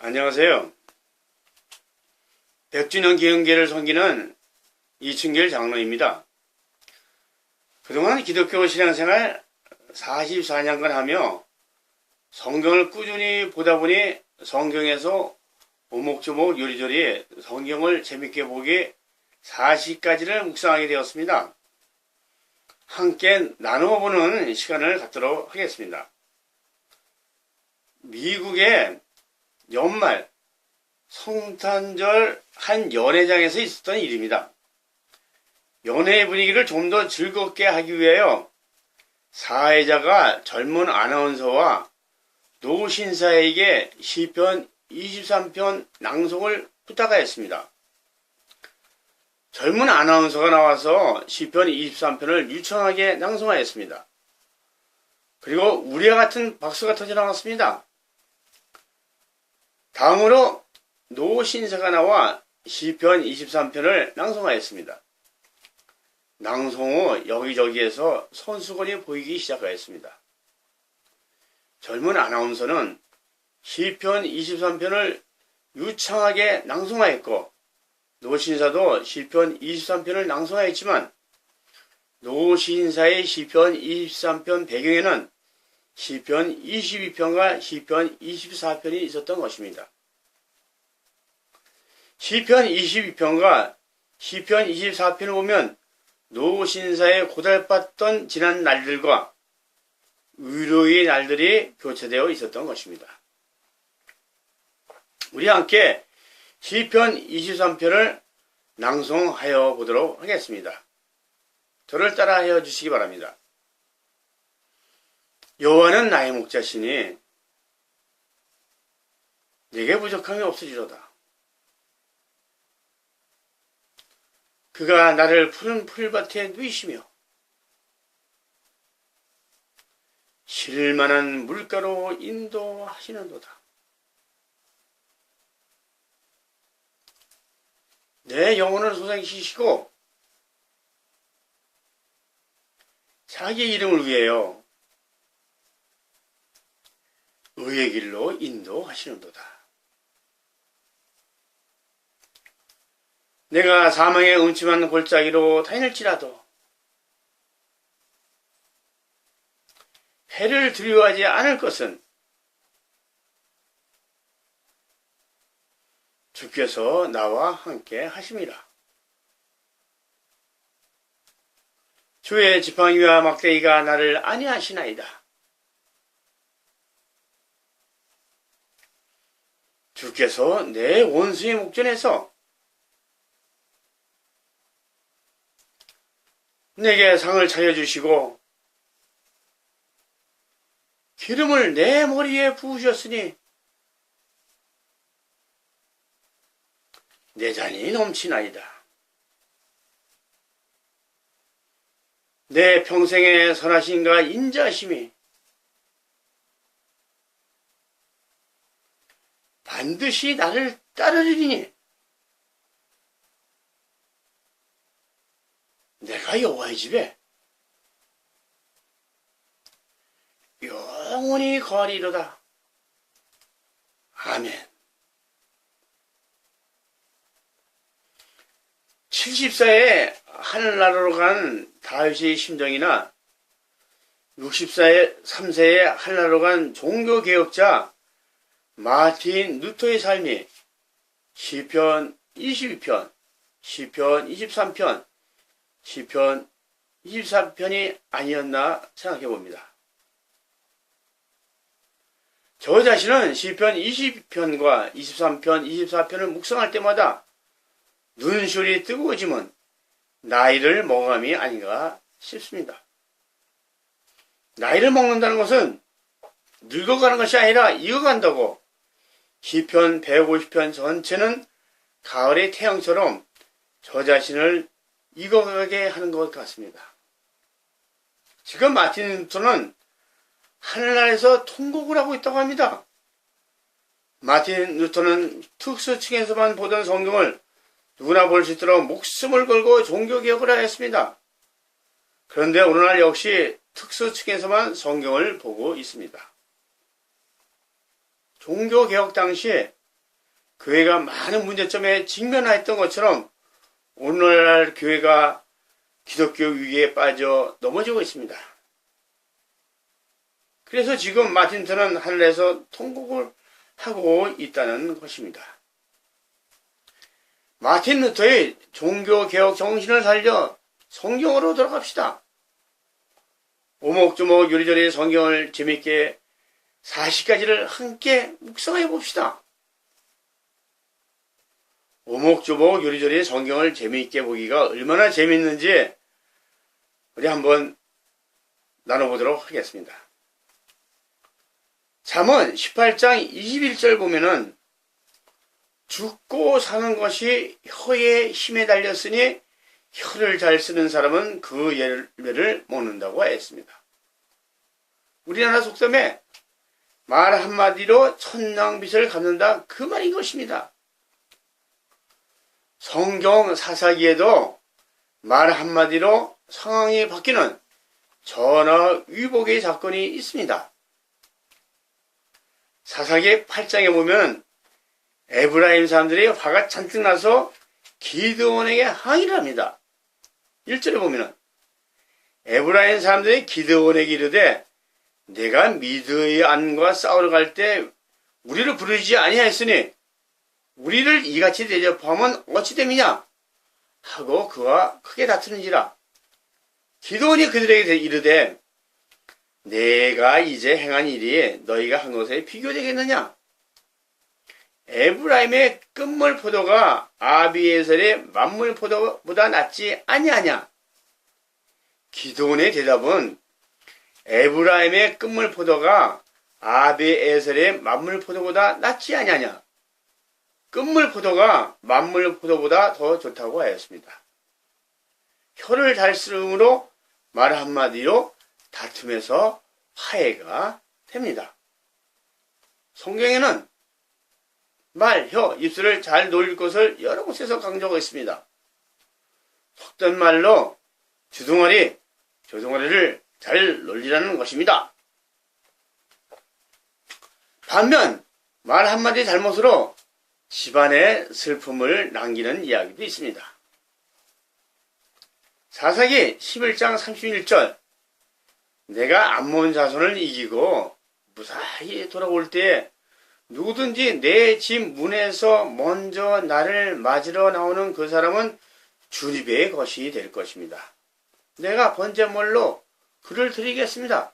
안녕하세요. 백주년 기념계를 섬기는 이춘길 장로입니다. 그동안 기독교 신앙생활 44년간 하며 성경을 꾸준히 보다 보니 성경에서 오목조목 요리조리 성경을 재밌게 보기 40가지를 묵상하게 되었습니다. 함께 나누어 보는 시간을 갖도록 하겠습니다. 미국의 연말 성탄절 한 연회장에서 있었던 일입니다. 연회의 분위기를 좀 더 즐겁게 하기 위하여 사회자가 젊은 아나운서와 노신사에게 시편 23편 낭송을 부탁하였습니다. 젊은 아나운서가 나와서 시편 23편을 유창하게 낭송하였습니다. 그리고 우리와 같은 박수가 터져 나왔습니다. 다음으로 노신사가 나와 시편 23편을 낭송하였습니다. 낭송 후 여기저기에서 손수건이 보이기 시작하였습니다. 젊은 아나운서는 시편 23편을 유창하게 낭송하였고 노신사도 시편 23편을 낭송하였지만 노신사의 시편 23편 배경에는 시편 22편과 시편 24편이 있었던 것입니다. 시편 22편과 시편 24편을 보면 노신사의 고달팠던 지난 날들과 의로의 날들이 교체되어 있었던 것입니다. 우리 함께 시편 23편을 낭송하여 보도록 하겠습니다. 저를 따라하여 주시기 바랍니다. 여호와는 나의 목자시니 내게 부족함이 없으리로다. 그가 나를 푸른 풀밭에 누이시며 쉴만한 물가로 인도하시는도다. 내 영혼을 솟아시키시고 자기 이름을 위하여 의의 길로 인도하시는도다. 내가 사망의 음침한 골짜기로 다닐지라도 해를 두려워하지 않을 것은 주께서 나와 함께 하심이라. 주의 지팡이와 막대기가 나를 안위하시나이다. 주께서 내 원수의 목전에서 내게 상을 차려주시고 기름을 내 머리에 부으셨으니 내 잔이 넘치나이다. 내 평생의 선하심과 인자심이 반드시 나를 따르리니 내가 여호와의 집에 영원히 거하리로다. 아멘. 70세에 하늘나라로 간 다윗의 심정이나 63세에 하늘나라로 간 종교개혁자 마틴 루터의 삶이 시편 22편, 시편 23편, 시편 24편이 아니었나 생각해 봅니다. 저 자신은 시편 20편과 23편, 24편을 묵상할 때마다 눈시울이 뜨거워지면 나이를 먹음이 아닌가 싶습니다. 나이를 먹는다는 것은 늙어가는 것이 아니라 익어간다고 시편 150편 전체는 가을의 태양처럼 저 자신을 익어가게 하는 것 같습니다. 지금 마틴 루터는 하늘나라에서 통곡을 하고 있다고 합니다. 마틴 루터는 특수층에서만 보던 성경을 누구나 볼 수 있도록 목숨을 걸고 종교개혁을 하였습니다. 그런데 오늘날 역시 특수층에서만 성경을 보고 있습니다. 종교개혁 당시에 교회가 많은 문제점에 직면했던 것처럼 오늘날 교회가 기독교 위기에 빠져 넘어지고 있습니다. 그래서 지금 마틴트는 하늘에서 통곡을 하고 있다는 것입니다. 마틴 루터의 종교개혁 정신을 살려 성경으로 돌아갑시다. 오목조목 요리조리 성경을 재미있게 40가지를 함께 묵상해 봅시다. 오목조목 요리조리 성경을 재미있게 보기가 얼마나 재미있는지 우리 한번 나눠보도록 하겠습니다. 잠언 18장 21절 보면은 죽고 사는 것이 혀의 힘에 달렸으니 혀를 잘 쓰는 사람은 그 열매를 먹는다고 했습니다. 우리나라 속담에 말 한마디로 천냥빚을 갚는다, 그 말인 것입니다. 성경 사사기에도 말 한마디로 상황이 바뀌는 전화위복의 사건이 있습니다. 사사기 8장에 보면 에브라임 사람들이 화가 잔뜩 나서 기드온에게 항의를 합니다. 1절에 보면 에브라임 사람들이 기드온에게 이르되 내가 미드의 안과 싸우러 갈 때 우리를 부르지 아니하였으니 우리를 이같이 대접하면 어찌 됨이냐 하고 그와 크게 다투는지라. 기드온이 그들에게 이르되 내가 이제 행한 일이 너희가 한 것에 비교되겠느냐? 에브라임의 끝물 포도가 아비에셀의 만물 포도보다 낫지 아니하냐? 기드온의 대답은 에브라임의 끝물 포도가 아비에셀의 만물 포도보다 낫지 아니하냐? 끝물 포도가 만물 포도보다 더 좋다고 하였습니다. 혀를 잘 쓰므로 말 한마디로 다툼에서 화해가 됩니다. 성경에는 말, 혀, 입술을 잘 놀릴 것을 여러 곳에서 강조하고 있습니다. 속된 말로 주둥아리, 조둥아리를 잘 놀리라는 것입니다. 반면 말 한마디 잘못으로 집안에 슬픔을 남기는 이야기도 있습니다. 사사기 11장 31절 내가 암몬 자손을 이기고 무사히 돌아올 때 누구든지 내 집 문에서 먼저 나를 맞으러 나오는 그 사람은 주립의 것이 될 것입니다. 내가 번제물로 그를 드리겠습니다.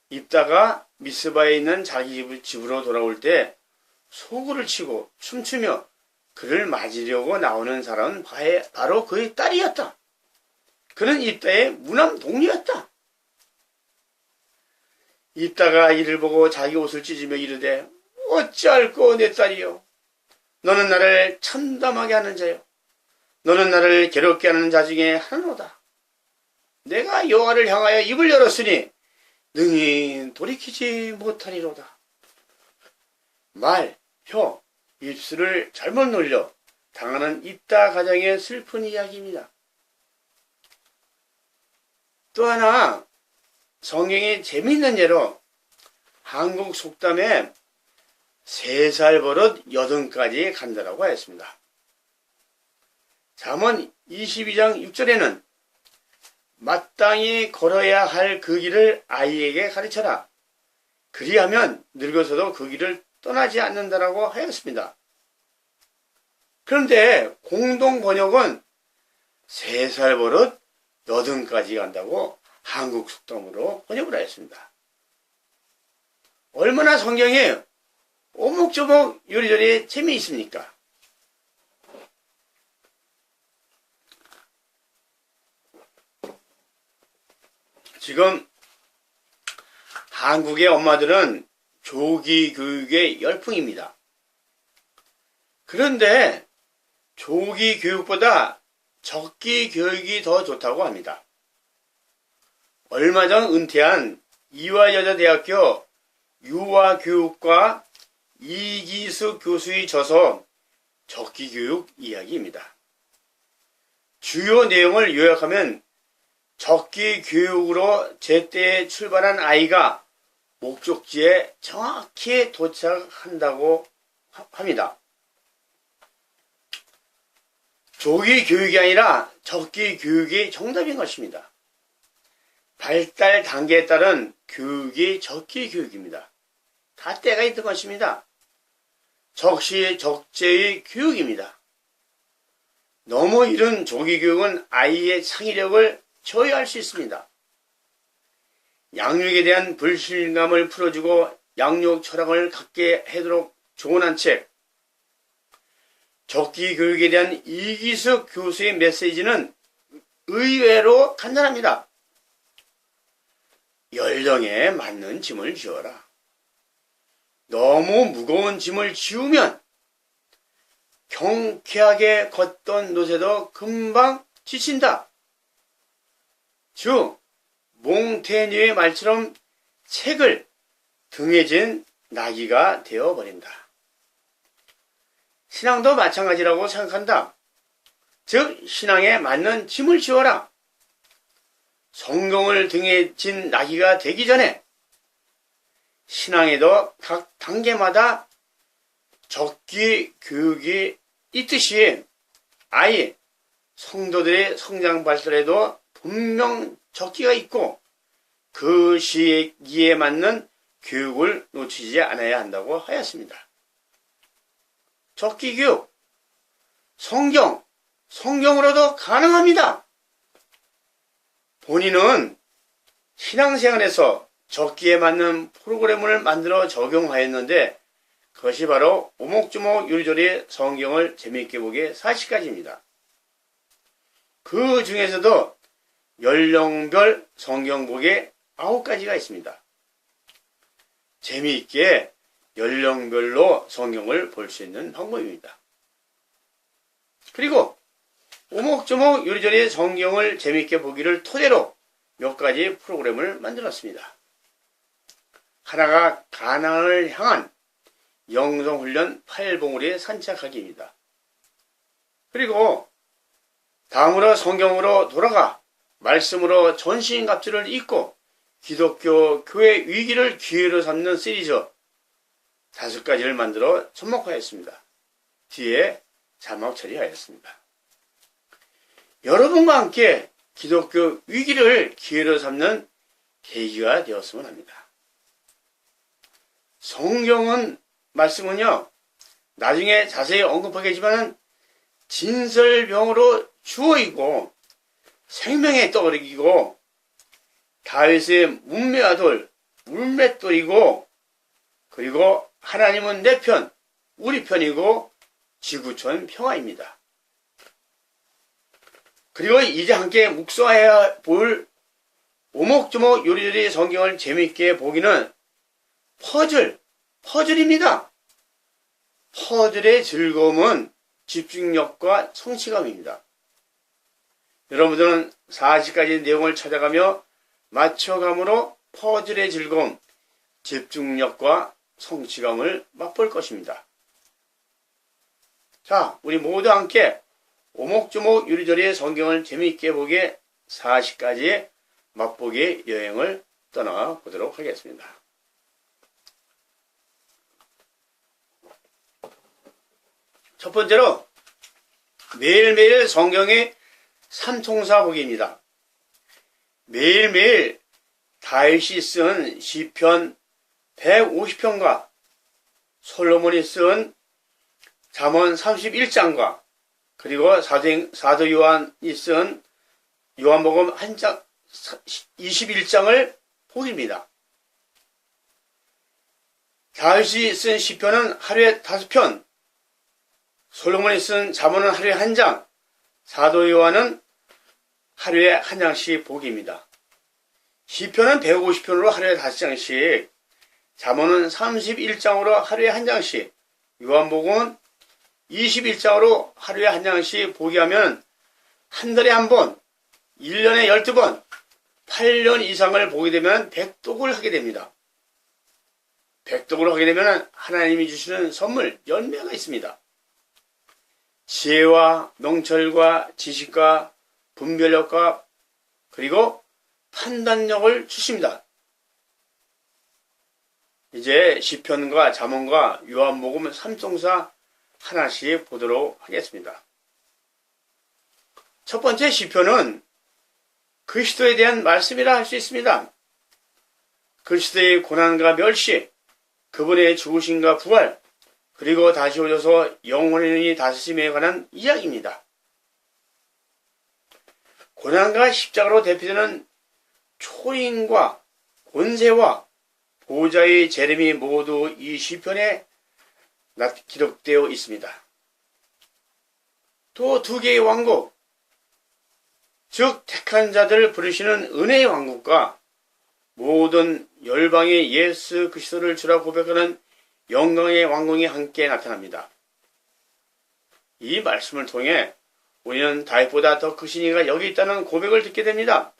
입다가 미스바에 있는 자기 집으로 돌아올 때 소구를 치고 춤추며 그를 맞으려고 나오는 사람은 바로 그의 딸이었다. 그는 입다의 무남 동료였다. 입다가 이를 보고 자기 옷을 찢으며 이르되 어찌할꼬 내 딸이여 너는 나를 참담하게 하는 자요 너는 나를 괴롭게 하는 자 중에 하나로다. 내가 여호와를 향하여 입을 열었으니 능히 돌이키지 못하리로다. 말, 혀, 입술을 잘못 놀려 당하는 입다 가정의 슬픈 이야기입니다. 또 하나 성경이 재미있는 예로 한국 속담에 3살 버릇 8까지 간다라고 했습니다. 잠언 22장 6절에는 마땅히 걸어야 할 그 길을 아이에게 가르쳐라. 그리하면 늙어서도 그 길을 떠나지 않는다라고 하였습니다. 그런데 공동 번역은 3살 버릇 8까지 간다고 한국 속담으로 번역을 하였습니다. 얼마나 성경이 오목조목 요리조리 재미있습니까? 지금 한국의 엄마들은 조기 교육의 열풍입니다. 그런데 조기 교육보다 적기 교육이 더 좋다고 합니다. 얼마 전 은퇴한 이화여자대학교 유아교육과 이기수 교수의 저서 적기교육 이야기입니다. 주요 내용을 요약하면 적기교육으로 제때에 출발한 아이가 목적지에 정확히 도착한다고 합니다. 조기 교육이 아니라 적기 교육이 정답인 것입니다. 발달 단계에 따른 교육이 적기 교육입니다. 다 때가 있는 것입니다. 적시 적재의 교육입니다. 너무 이른 조기 교육은 아이의 창의력을 저해할 수 있습니다. 양육에 대한 불신감을 풀어주고 양육 철학을 갖게 하도록 조언한 책, 적기 교육에 대한 이기숙 교수의 메시지는 의외로 간단합니다. 연령에 맞는 짐을 지어라. 너무 무거운 짐을 지우면 경쾌하게 걷던 노새도 금방 지친다. 즉 몽테뉴의 말처럼 책을 등에 진 나귀가 되어버린다. 신앙도 마찬가지라고 생각한다. 즉 신앙에 맞는 짐을 지어라. 성경을 등에 진 나귀가 되기 전에 신앙에도 각 단계마다 적기 교육이 있듯이 아이, 성도들의 성장 발달에도 분명 적기가 있고 그 시기에 맞는 교육을 놓치지 않아야 한다고 하였습니다. 적기 교육, 성경으로도 가능합니다. 본인은 신앙생활에서 적기에 맞는 프로그램을 만들어 적용하였는데 그것이 바로 오목조목 요리조리 성경을 재미있게 보기 40가지입니다. 그 중에서도 연령별 성경 보기 9가지가 있습니다. 재미있게 연령별로 성경을 볼 수 있는 방법입니다. 그리고 오목조목 요리조리 성경을 재미있게 보기를 토대로 몇 가지 프로그램을 만들었습니다. 하나가 가나안을 향한 영성훈련 8봉우리 산책하기입니다. 그리고 다음으로 성경으로 돌아가 말씀으로 전신갑주를 입고 기독교 교회 위기를 기회로 삼는 시리즈 5가지를 만들어 접목하였습니다. 뒤에 자막 처리하였습니다. 여러분과 함께 기독교 위기를 기회로 삼는 계기가 되었으면 합니다. 성경은 말씀은요 나중에 자세히 언급하겠지만 진설병으로 주어이고 생명의 떡이고 다윗의 문매와 돌, 물맷돌이고 그리고 하나님은 내 편, 우리 편이고 지구촌 평화입니다. 그리고 이제 함께 묵상해야 볼 오목조목 요리조리 성경을 재미있게 보기는 퍼즐입니다. 퍼즐의 즐거움은 집중력과 성취감입니다. 여러분들은 40가지 내용을 찾아가며 맞춰감으로 퍼즐의 즐거움, 집중력과 성취감을 맛볼 것입니다. 자, 우리 모두 함께 오목조목 요리조리 성경을 재미있게 보기에 40가지 맛보기 여행을 떠나보도록 하겠습니다. 첫 번째로 매일매일 성경의 삼총사 보기입니다. 매일매일 다윗이 쓴 시편 150편과 솔로몬이 쓴 잠언 31장과 그리고 사도 요한이 쓴 요한복음 21장을 보기입니다. 다윗이 쓴 시편은 하루에 5편, 솔로몬이 쓴 잠언은 하루에 1장, 사도 요한은 하루에 1장씩 보기입니다. 시편은 150편으로 하루에 5장씩, 잠언은 31장으로 하루에 1장씩, 요한복음은 21장으로 하루에 1장씩 보기하면 한 달에 한 번, 1년에 12번, 8년 이상을 보게 되면 백독을 하게 됩니다. 백독을 하게 되면 하나님이 주시는 선물, 열매가 있습니다. 지혜와 명철과 지식과 분별력과 그리고 판단력을 주십니다. 이제 시편과 잠언과 요한복음 삼총사 하나씩 보도록 하겠습니다. 첫 번째 시편은 그리스도에 대한 말씀이라 할 수 있습니다. 그리스도의 고난과 멸시, 그분의 죽으심과 부활, 그리고 다시 오셔서 영원히 다스림에 관한 이야기입니다. 고난과 십자가로 대표되는 초인과 권세와 보호자의 재림이 모두 이 시편에 기록되어 있습니다. 또 두 개의 왕국, 즉 택한 자들을 부르시는 은혜의 왕국과 모든 열방의 예수 그리스도를 주라 고백하는 영광의 왕궁이 함께 나타납니다. 이 말씀을 통해 우리는 다윗보다 더 크신 이가 여기 있다는 고백을 듣게 됩니다.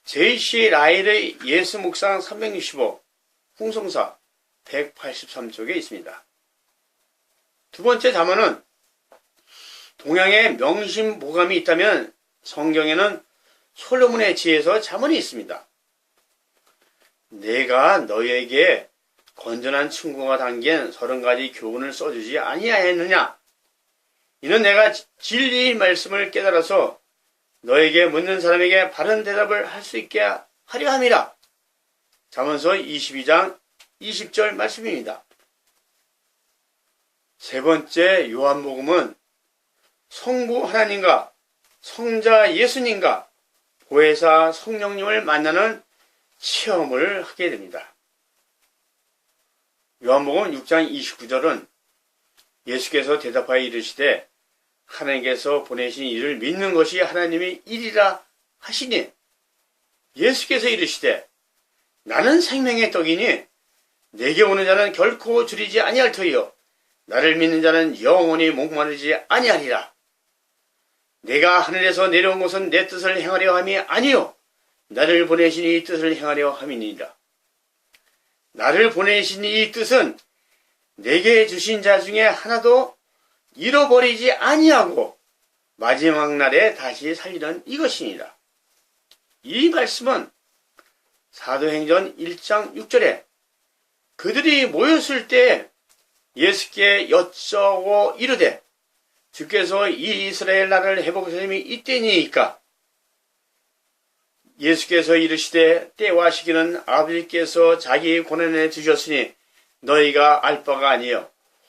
J.C. 라일의 예수 묵상 365 풍성사 183쪽에 있습니다. 두 번째 잠언은 동양에 명심보감이 있다면 성경에는 솔로몬의 지혜에서 잠언이 있습니다. 내가 너희에게 건전한 친구가 담긴 30가지 교훈을 써주지 아니하였느냐? 이는 내가 진리의 말씀을 깨달아서 너에게 묻는 사람에게 바른 대답을 할 수 있게 하려 함이라. 잠언서 22장 20절 말씀입니다. 세 번째 요한복음은 성부 하나님과 성자 예수님과 보혜사 성령님을 만나는 체험을 하게 됩니다. 요한복음 6장 29절은 예수께서 대답하여 이르시되 하나님께서 보내신 이를 믿는 것이 하나님의 일이라 하시니 예수께서 이르시되 나는 생명의 떡이니 내게 오는 자는 결코 줄이지 아니할 터이요 나를 믿는 자는 영원히 목마르지 아니하리라. 내가 하늘에서 내려온 것은 내 뜻을 행하려 함이 아니요 나를 보내신 이 뜻을 행하려 함이니라. 나를 보내신 이 뜻은 내게 주신 자 중에 하나도 잃어버리지 아니하고 마지막 날에 다시 살리는 이것이니라. 이 말씀은 사도행전 1장 6절에 그들이 모였을 때 예수께 여쭤고 이르되 주께서 이 이스라엘 나라를 회복하심이 이때니이까 예수께서 이르시되 때와 시기는 아버지께서 자기 고난에 두셨으니 너희가 알 바가 아니요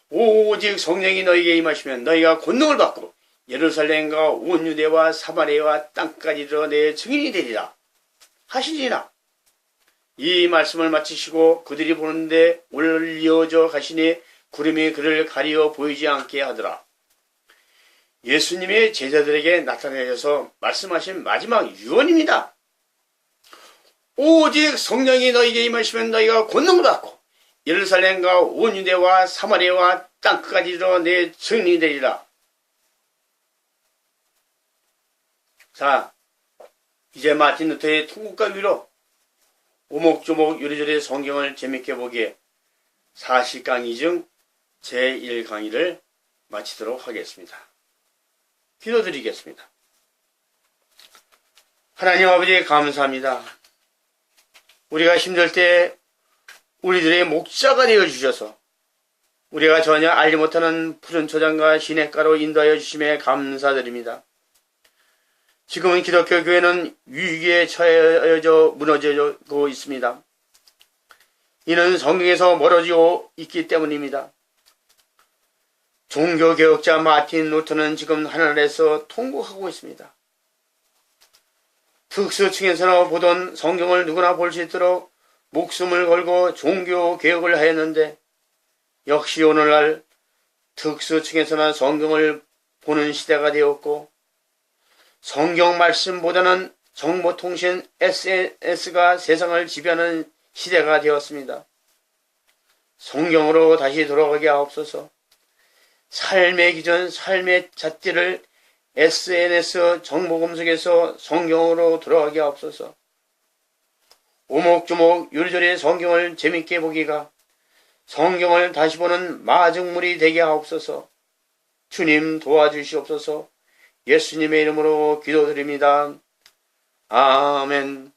오직 성령이 너희에게 임하시면 너희가 권능을 받고 예루살렘과 온 유대와 사마리아와 땅까지 이르러 내 증인이 되리라 하시니라. 이 말씀을 마치시고 그들이 보는데 올려져 가시니 구름이 그를 가리어 보이지 않게 하더라. 예수님의 제자들에게 나타내셔서 말씀하신 마지막 유언입니다. 오직 성령이 너희에게 임하시면 너희가 권능을 받고 예루살렘과 온 유대와 사마리아와 땅끝까지 이르러 내 증인이 되리라. 자, 이제 마틴 루터의 통곡과 위로 오목조목 요리조리 성경을 재밌게 보기에 40강의 중 제1강의를 마치도록 하겠습니다. 기도드리겠습니다. 하나님 아버지 감사합니다. 우리가 힘들 때 우리들의 목자가 되어주셔서 우리가 전혀 알지 못하는 푸른 초장과 시냇가로 인도하여 주심에 감사드립니다. 지금은 기독교 교회는 위기에 처해져 무너지고 있습니다. 이는 성경에서 멀어지고 있기 때문입니다. 종교개혁자 마틴 루터는 지금 하늘에서 통곡하고 있습니다. 특수층에서나 보던 성경을 누구나 볼 수 있도록 목숨을 걸고 종교개혁을 하였는데 역시 오늘날 특수층에서나 성경을 보는 시대가 되었고 성경 말씀보다는 정보통신 SNS가 세상을 지배하는 시대가 되었습니다. 성경으로 다시 돌아가게 하옵소서. 삶의 기준, 삶의 잣대를 SNS 정보금 속에서 성경으로 돌아가게 하옵소서. 오목조목 요리조리 성경을 재밌게 보기가 성경을 다시 보는 마중물이 되게 하옵소서. 주님 도와주시옵소서. 예수님의 이름으로 기도드립니다. 아멘.